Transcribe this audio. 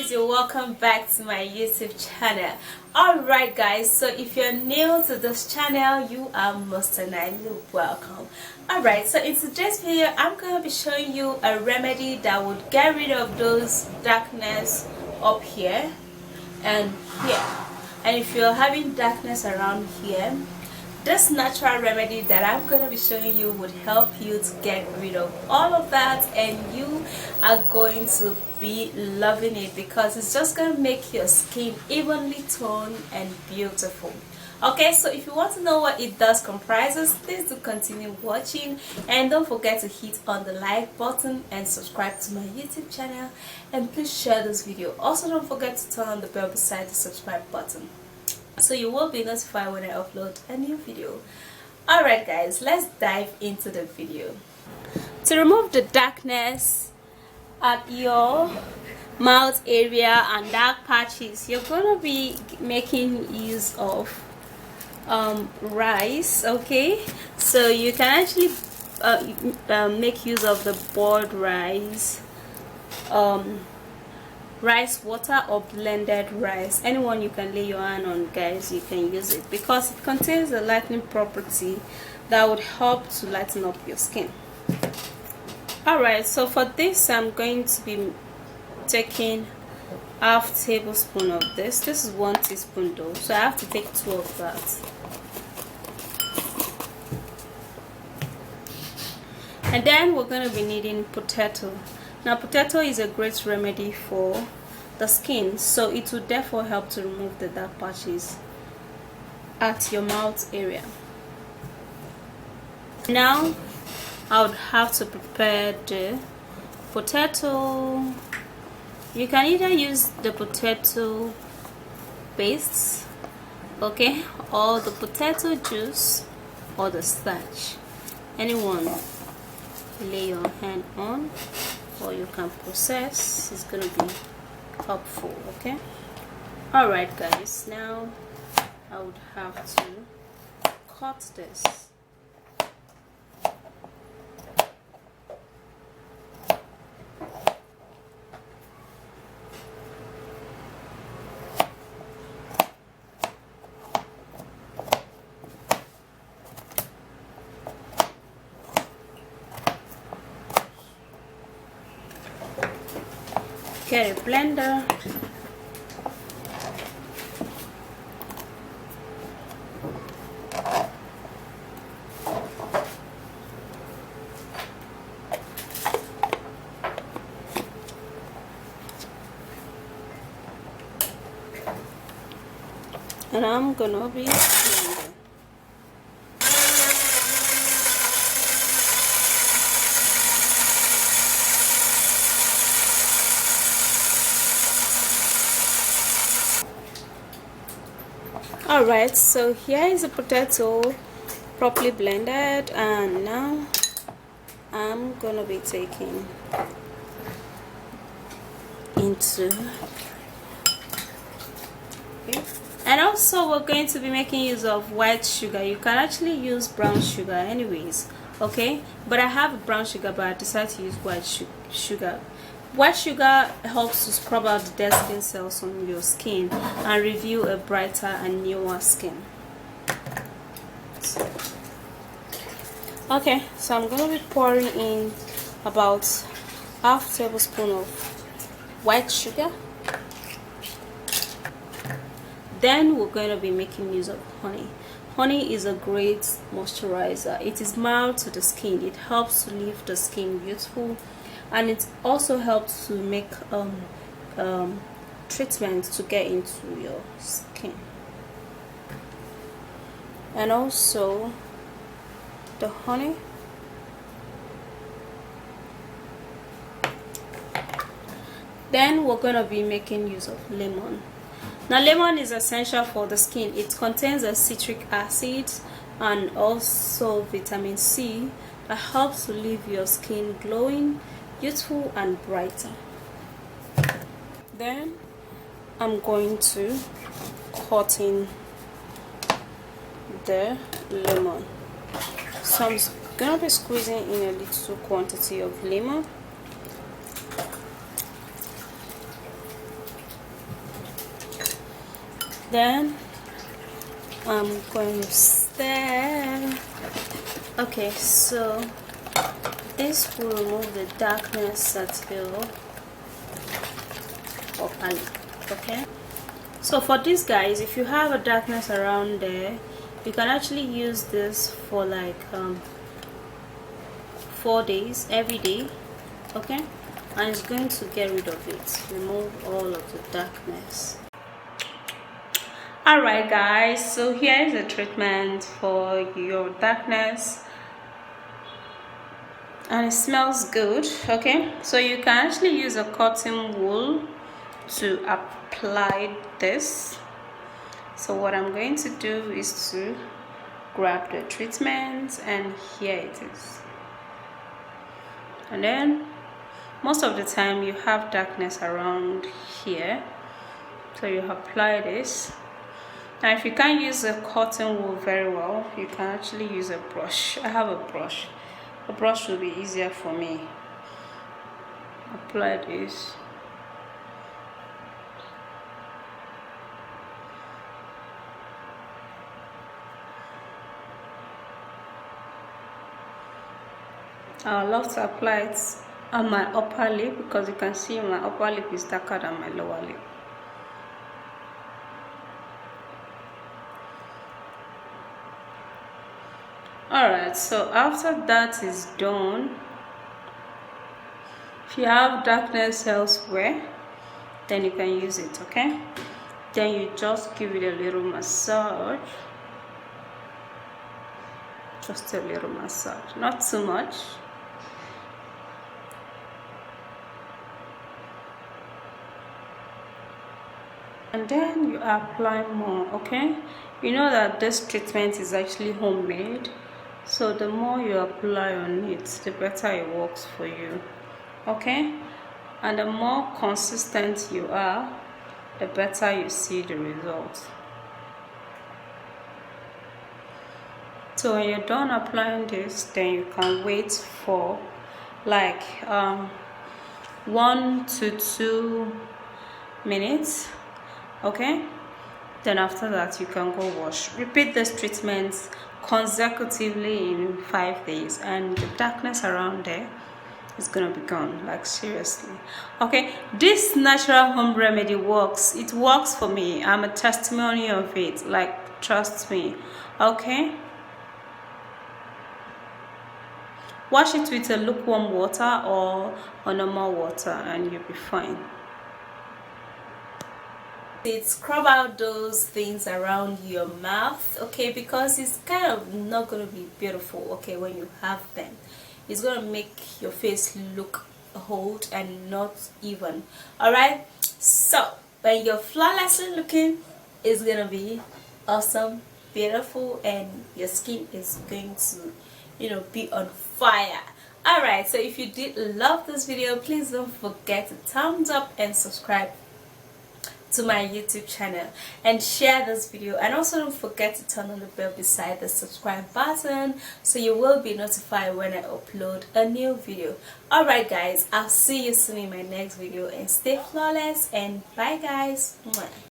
guys, you're welcome back to my YouTube channel. Alright guys, so if you're new to this channel, you are most certainly welcome. Alright, so in today's video I'm going to be showing you a remedy that would get rid of those darkness up here and here. And if you're having darkness around here, this natural remedy that I'm going to be showing you would help you to get rid of all of that, and you are going to be loving it because it's just going to make your skin evenly toned and beautiful. Okay, so if you want to know what it does comprises, please do continue watching, and don't forget to hit on the like button and subscribe to my YouTube channel, and please share this video. Also, don't forget to turn on the bell beside the subscribe button so you will be notified when I upload a new video. Alright guys, let's dive into the video. To remove the darkness at your mouth area and dark patches, you're gonna be making use of rice. Okay, so you can actually make use of the boiled rice, rice water, or blended rice. Anyone you can lay your hand on, guys, you can use it because it contains a lightening property that would help to lighten up your skin. Alright, so for this I'm going to be taking half tablespoon of this is 1 teaspoon though, so I have to take 2 of that. And then we're going to be needing potato. Now potato is a great remedy for the skin, so it will therefore help to remove the dark patches at your mouth area. Now I would have to prepare the potato. You can either use the potato paste, okay, or the potato juice, or the starch. Anyone lay your hand on, or you can process, it's gonna be helpful. Okay, alright guys, now I would have to cut this. Get a blender. And I'm gonna be blending. Alright, so here is the potato properly blended, and now I'm gonna be taking into, okay. And also we're going to be making use of white sugar. You can actually use brown sugar anyways, okay, but I have brown sugar, but I decided to use white sugar. White sugar helps to scrub out the dead skin cells on your skin and reveal a brighter and newer skin. Okay, so I'm going to be pouring in about half tablespoon of white sugar. Then we're going to be making use of honey. Honey is a great moisturizer. It is mild to the skin. It helps to leave the skin beautiful, and it also helps to make treatments to get into your skin. And also the honey, then we're going to be making use of lemon. Now lemon is essential for the skin. It contains a citric acid and also vitamin C that helps to leave your skin glowing, beautiful and brighter. Then I'm going to cut in the lemon. So I'm gonna be squeezing in a little quantity of lemon. Then I'm going to stir. Okay, so this will remove the darkness that will properly. Okay, so for this, guys, if you have a darkness around there, you can actually use this for like 4 days every day. Okay, and it's going to get rid of it, remove all of the darkness. Alright guys, so here is a treatment for your darkness, and it smells good. Okay, so you can actually use a cotton wool to apply this. So what I'm going to do is to grab the treatment, and here it is. And then most of the time you have darkness around here, so you apply this. Now if you can't use a cotton wool very well, you can actually use a brush. I have a brush. A brush will be easier for me. Apply this. I love to apply it on my upper lip, because you can see my upper lip is darker than my lower lip. Alright, so after that is done, if you have darkness elsewhere, then you can use it. Okay, then you just give it a little massage, just a little massage, not too much. And then you apply more. Okay, you know that this treatment is actually homemade, so the more you apply on it, the better it works for you. Okay, and the more consistent you are, the better you see the results. So when you're done applying this, then you can wait for like 1 to 2 minutes. Okay, then after that you can go wash. Repeat this treatment consecutively in 5 days, and the darkness around there is gonna be gone, like seriously. Okay, this natural home remedy works. It works for me. I'm a testimony of it, like trust me. Okay, wash it with a lukewarm water or normal water and you'll be fine. Scrub out those things around your mouth, okay, because it's kind of not going to be beautiful. Okay, when you have them, it's going to make your face look old and not even. All right, so when you're flawlessly looking, it's going to be awesome, beautiful, and your skin is going to, you know, be on fire. All right, so if you did love this video, please don't forget to thumbs up and subscribe to my YouTube channel, and share this video, and also don't forget to turn on the bell beside the subscribe button so you will be notified when I upload a new video. Alright guys, I'll see you soon in my next video, and stay flawless, and bye guys. Mwah.